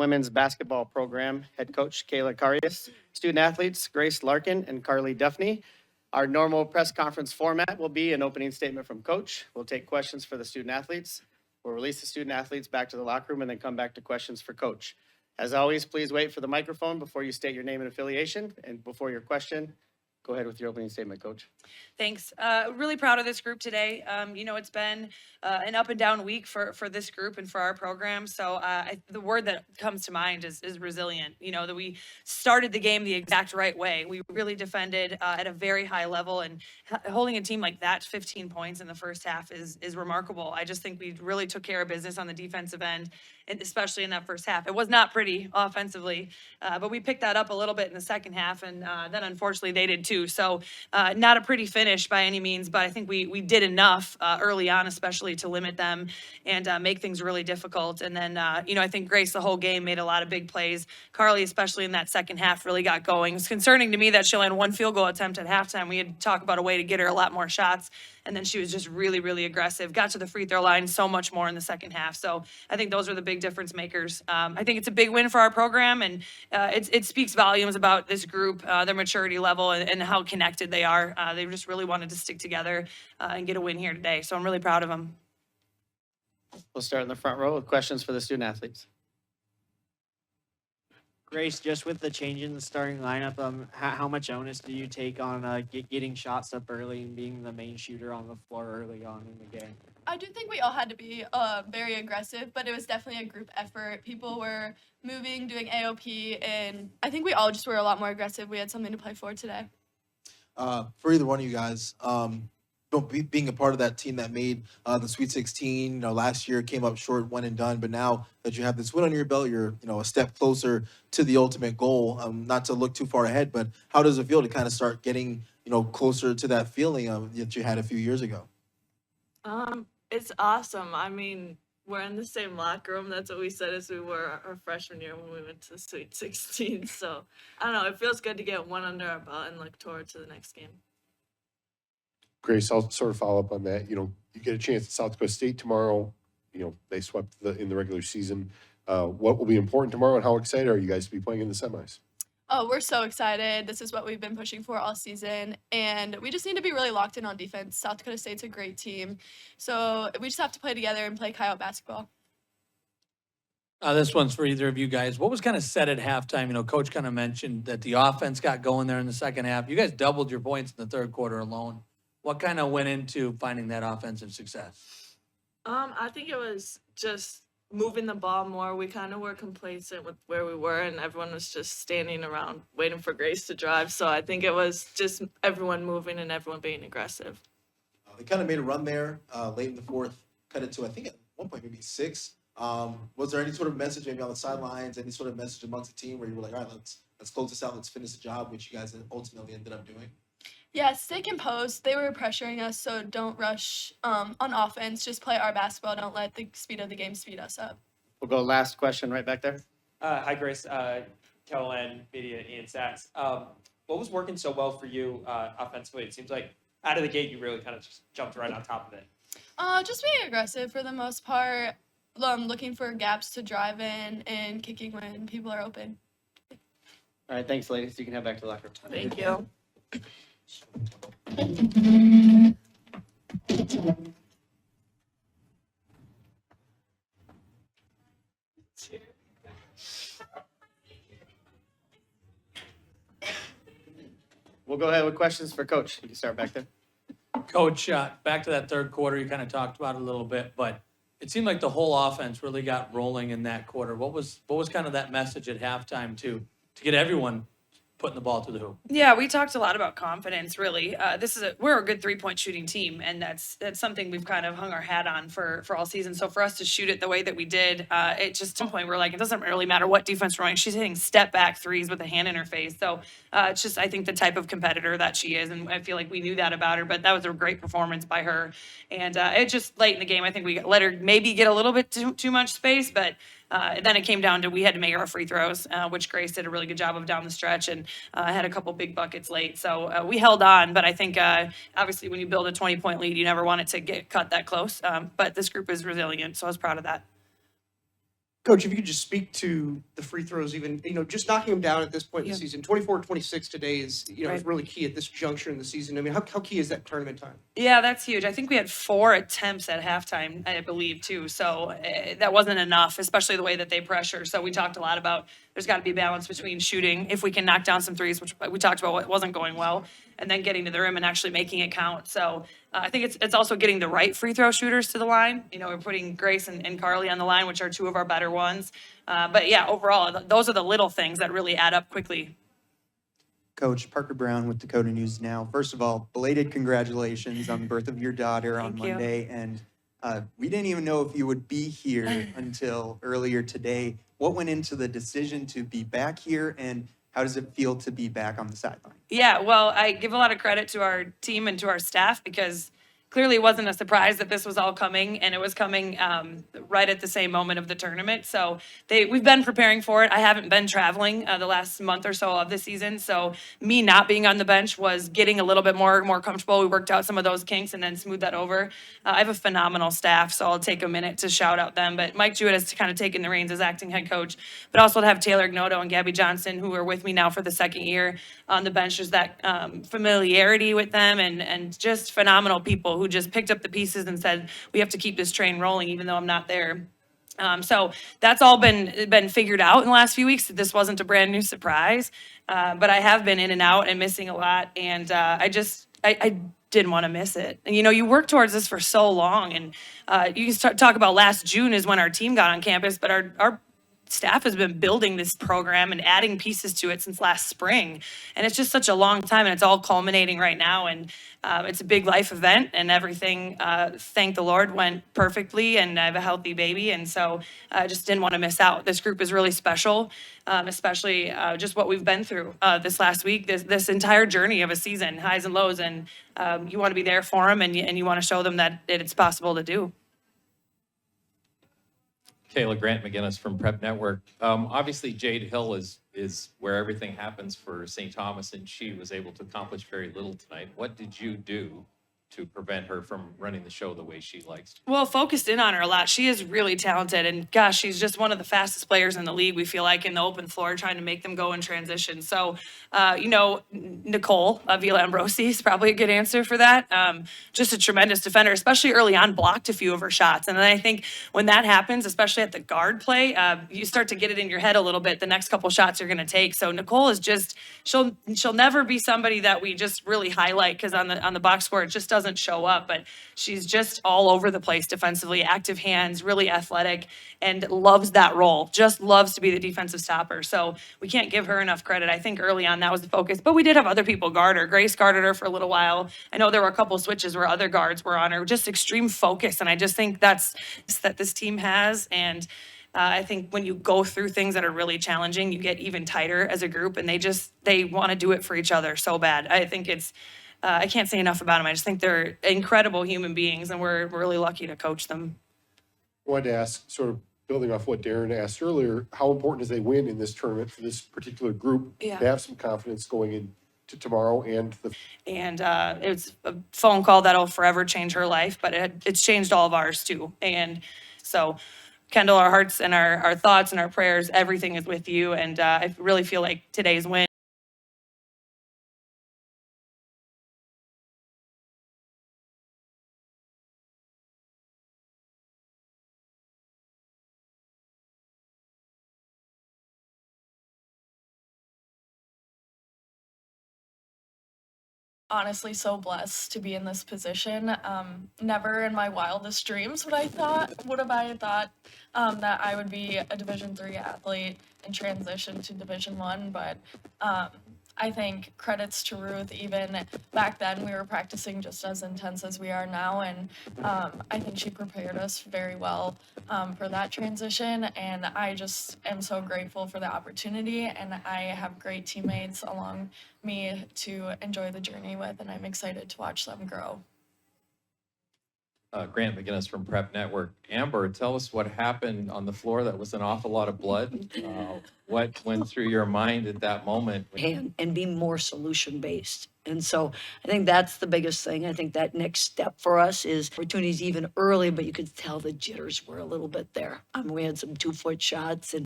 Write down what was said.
women's basketball program head coach Kayla Carias, student athletes Grace Larkin and Carly Duffney. Our normal press conference format will be an opening statement from coach. We'll take questions for the student athletes. We'll release the student athletes back to the locker room and then come back to questions for coach. As always, please wait for the microphone before you state your name and affiliation. And before your question, go ahead with your opening statement, coach. Thanks. Really proud of this group today. It's been an up and down week for this group and for our program. So the word that comes to mind is resilient. That we started the game the exact right way. We really defended at a very high level, and holding a team like that, 15 points in the first half is remarkable. I just think we really took care of business on the defensive end, and especially in that first half. It was not pretty offensively, but we picked that up a little bit in the second half, and then unfortunately they did too. So not a pretty finish by any means, but I think we did enough early on, especially to limit them and make things really difficult. And then, I think Grace the whole game made a lot of big plays. Carly, especially in that second half, really got going. It's concerning to me that she only had one field goal attempt at halftime. We had to talk about a way to get her a lot more shots. And then she was just really, really aggressive. Got to the free throw line so much more in the second half. So I think those are the big difference makers. I think it's a big win for our program, and it speaks volumes about this group, their maturity level, and how connected they are. They just really wanted to stick together and get a win here today. So I'm really proud of them. We'll start in the front row with questions for the student athletes. Grace, just with the change in the starting lineup, how much onus do you take on getting shots up early and being the main shooter on the floor early on in the game? I do think we all had to be very aggressive, but it was definitely a group effort. People were moving, doing AOP, and I think we all just were a lot more aggressive. We had something to play for today. For either one of you guys, being a part of that team that made the Sweet 16, last year came up short, one and done, but now that you have this win on your belt, you're, a step closer to the ultimate goal. Not to look too far ahead, but how does it feel to kind of start getting, closer to that feeling that you had a few years ago? It's awesome. I mean, we're in the same locker room. That's what we said as we were our freshman year when we went to the Sweet 16. So, I don't know. It feels good to get one under our belt and look forward to the next game. Grace, I'll sort of follow up on that. You get a chance at South Dakota State tomorrow. They swept in the regular season. What will be important tomorrow, and how excited are you guys to be playing in the semis? Oh, we're so excited. This is what we've been pushing for all season, and we just need to be really locked in on defense. South Dakota State's a great team, so we just have to play together and play Coyote basketball. This one's for either of you guys. What was kind of said at halftime? Coach kind of mentioned that the offense got going there in the second half. You guys doubled your points in the third quarter alone. What kind of went into finding that offensive success? I think it was just moving the ball more. We kind of were complacent with where we were, and everyone was just standing around waiting for Grace to drive. So I think it was just everyone moving and everyone being aggressive. They kind of made a run there late in the fourth, cut it to, I think at one point, maybe 6. Was there any sort of message maybe on the sidelines, any sort of message amongst the team where you were like, all right, let's close this out, let's finish the job, which you guys ultimately ended up doing? Yeah, stay composed. They were pressuring us, so don't rush on offense. Just play our basketball. Don't let the speed of the game speed us up. We'll go last question right back there. Hi, Grace. Caroline, Media, Ian Sachs. What was working so well for you offensively? It seems like out of the gate, you really kind of just jumped right on top of it. Just being aggressive for the most part. Looking for gaps to drive in and kicking when people are open. All right, thanks, ladies. You can head back to the locker room. Thank you. We'll go ahead with questions for Coach. You can start back there. Coach, back to that third quarter, you kind of talked about it a little bit, but it seemed like the whole offense really got rolling in that quarter. What was kind of that message at halftime to get everyone putting the ball to the hoop? Yeah, we talked a lot about confidence, really. We're a good three-point shooting team, and that's something we've kind of hung our hat on for all season. So for us to shoot it the way that we did, it just to a point where it doesn't really matter what defense we're running. She's hitting step back threes with a hand in her face. So it's just, I think, the type of competitor that she is, and I feel like we knew that about her, but that was a great performance by her. And it just late in the game, I think we let her maybe get a little bit too much space, but then it came down to we had to make our free throws, which Grace did a really good job of down the stretch, and had a couple big buckets late. So we held on, but I think obviously when you build a 20-point lead, you never want it to get cut that close. But this group is resilient, so I was proud of that. Coach, if you could just speak to the free throws, even, just knocking them down at this point in Yeah. the season. 24-26 today is, is Right. really key at this juncture in the season. I mean, how key is that tournament time? Yeah, that's huge. I think we had 4 attempts at halftime, I believe, too. So that wasn't enough, especially the way that they pressure. So we talked a lot about there's got to be balance between shooting, if we can knock down some threes, which we talked about what wasn't going well, and then getting to the rim and actually making it count. So I think it's also getting the right free throw shooters to the line. We're putting Grace and Carly on the line, which are 2 of our better ones. But yeah, overall, those are the little things that really add up quickly. Coach Parker Brown with Dakota News Now. First of all, belated congratulations on the birth of your daughter on Thank you. Monday. And we didn't even know if you would be here until earlier today. What went into the decision to be back here, and how does it feel to be back on the sideline? Yeah, well, I give a lot of credit to our team and to our staff because clearly it wasn't a surprise that this was all coming, and it was coming right at the same moment of the tournament. So we've been preparing for it. I haven't been traveling the last month or so of the season, so me not being on the bench was getting a little bit more comfortable. We worked out some of those kinks and then smoothed that over. I have a phenomenal staff, so I'll take a minute to shout out them. But Mike Jewett has kind of taken the reins as acting head coach, but also to have Taylor Ignoto and Gabby Johnson, who are with me now for the second year on the bench. There's that familiarity with them and just phenomenal people who just picked up the pieces and said, we have to keep this train rolling, even though I'm not there. So that's all been figured out in the last few weeks. This wasn't a brand new surprise, but I have been in and out and missing a lot. And I didn't want to miss it. And, you work towards this for so long. And you can talk about last June is when our team got on campus, but our staff has been building this program and adding pieces to it since last spring. And it's just such a long time, and it's all culminating right now. And it's a big life event, and everything, thank the Lord, went perfectly, and I have a healthy baby. And so I just didn't want to miss out. This group is really special, especially just what we've been through this last week, this entire journey of a season, highs and lows. And you want to be there for them, and you want to show them that it's possible to do. Kayla Grant McGinnis from Prep Network. Obviously, Jade Hill is where everything happens for St. Thomas, and she was able to accomplish very little tonight. What did you do to prevent her from running the show the way she likes to? Well, focused in on her a lot. She is really talented, and gosh, she's just one of the fastest players in the league, we feel like, in the open floor, trying to make them go in transition. So, Nicole Avila Ambrosi is probably a good answer for that. Just a tremendous defender, especially early on, blocked a few of her shots. And then I think when that happens, especially at the guard play, you start to get it in your head a little bit, the next couple shots you're going to take. So Nicole is just, she'll never be somebody that we just really highlight because on the box score, it just doesn't show up, but she's just all over the place defensively, active hands, really athletic, and loves that role, just loves to be the defensive stopper. So we can't give her enough credit. I think early on that was the focus, but we did have other people guard her. Grace guarded her for a little while. I know there were a couple of switches where other guards were on her, just extreme focus. And I just think that this team has. And I think when you go through things that are really challenging, you get even tighter as a group, and they want to do it for each other so bad. I think I can't say enough about them. I just think they're incredible human beings, and we're really lucky to coach them. I wanted to ask, sort of building off what Darren asked earlier, how important is they win in this tournament for this particular group Yeah. to have some confidence going into tomorrow and And it's a phone call that'll forever change her life, but it's changed all of ours too. And so, Kendall, our hearts and our thoughts and our prayers, everything is with you. And I really feel like today's win Honestly so blessed to be in this position. Never in my wildest dreams would I thought that I would be a Division III athlete and transition to Division I, but I think credits to Ruth. Even back then we were practicing just as intense as we are now, and I think she prepared us very well for that transition, and I just am so grateful for the opportunity, and I have great teammates along me to enjoy the journey with, and I'm excited to watch them grow. Grant McGinnis from Prep Network. Amber, tell us what happened on the floor. That was an awful lot of blood. What went through your mind at that moment? And be more solution based. And so I think that's the biggest thing. I think that next step for us is opportunities even early, but you could tell the jitters were a little bit there. We had some 2-foot shots and